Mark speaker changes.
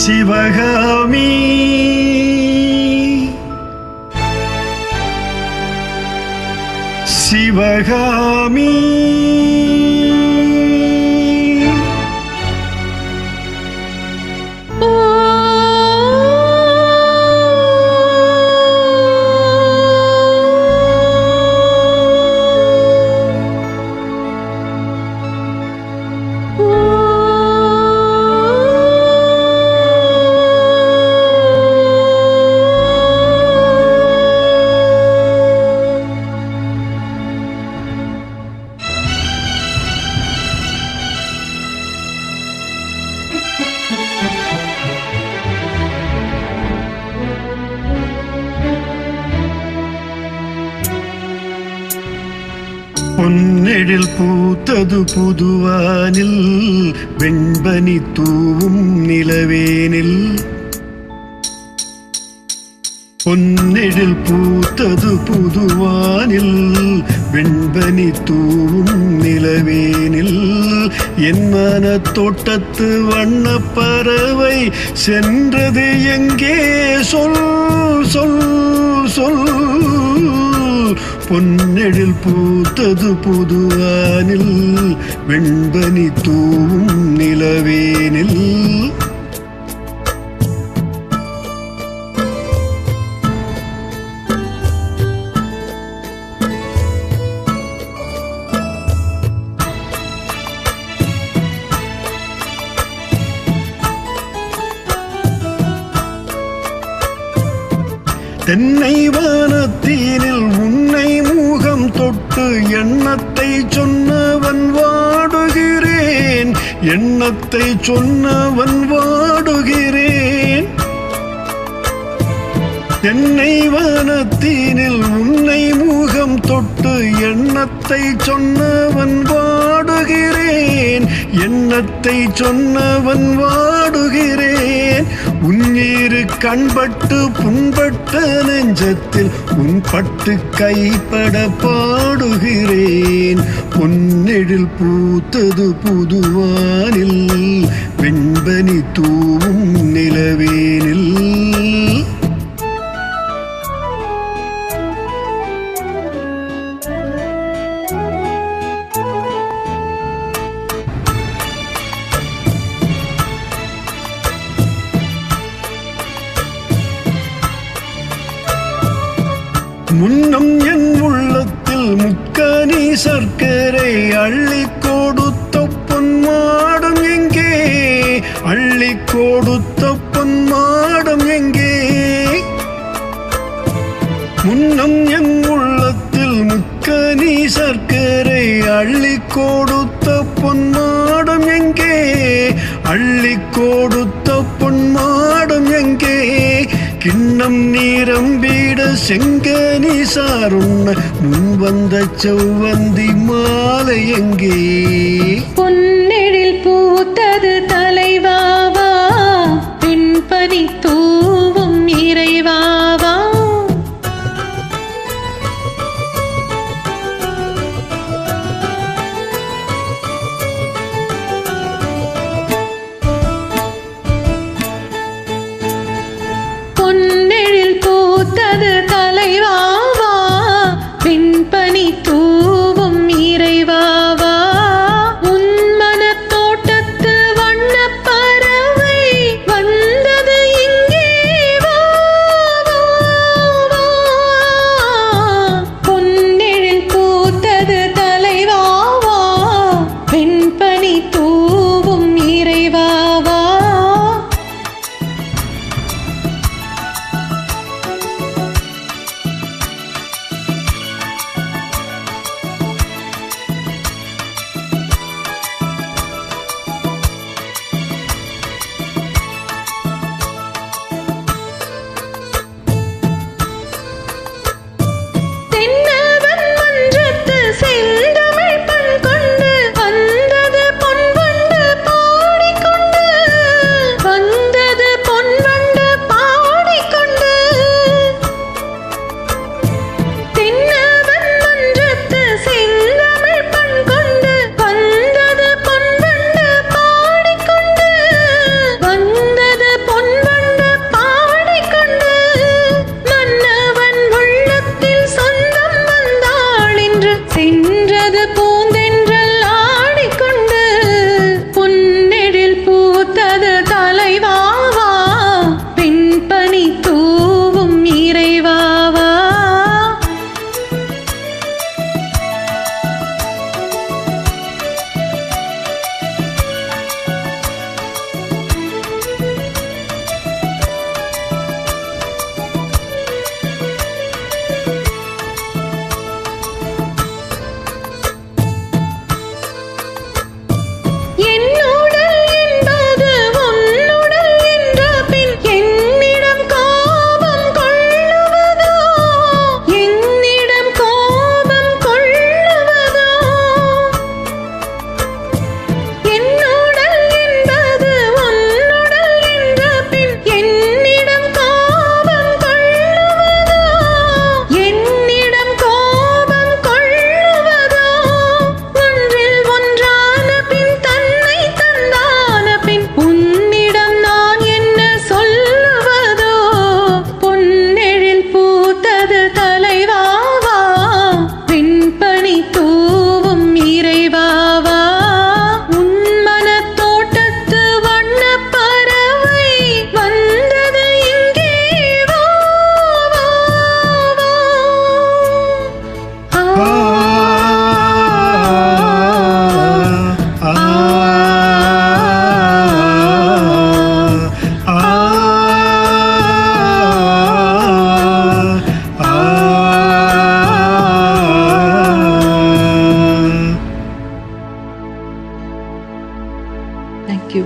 Speaker 1: சிவகாமி சிவகாமி பொன்னெழில் பூத்தது புதுவானில் வெண்பனி தூவும் நிலவேனில் பொன்னெழில் பூத்தது புதுவானில் வெண்பனி தூவும் நிலவேனில் என் மன தோட்டத்து வண்ணப் பறவை சென்றது எங்கே சொல் சொல் சொல் பொன்னெழில் பூத்தது புதுவானில் வெண்பனி தூவும் நிலவேனில் தென்னை வானத்தீனில் உன்னை முகம் தொட்டு எண்ணத்தை சொன்னவன் வாடுகிறேன் எண்ணத்தை சொன்னவன் வாடுகிறேன் தென்னை வானத்தீனில் உன்னை முகம் தொட்டு எண்ணத்தை சொன்னவன் வாடுகிறேன் எண்ணத்தை சொன்னவன் வாடுகிறேன் உன்னீரு கண்பட்டு புண்பட்ட நெஞ்சத்தில் உன் பட்டு கைப்பட பாடுகிறேன் பொன்னெழில் பூத்தது புதுவானில் வெண்பனி தூவும் நிலவேனில் முன்னம் என் உள்ளத்தில் முக்கனி சர்க்கரை அள்ளி கொடுத்த பொன்மாடம் எங்கே அள்ளி கொடுத்த பொன்மாடம் எங்கே முன்னம் என் உள்ளத்தில் முக்கனி சர்க்கரை அள்ளி கொடுத்த பொன்மாடம் எங்கே அள்ளி கொடுத்த பொன்மாடம் எங்கே கிண்ணம் நீரம்பிட செங்கனி சாருண்ண முன் வந்த செவ்வந்தி மாலை எங்கே
Speaker 2: பொன்னெழில் பூத்தது தலைவாவா வெண்பனி தூவும் இறைவாவா பொன்னெழில் பூத்தது தலைவாவா வெண்பனி தூவும் இறைவாவா உன்மன தேங்க்யூ.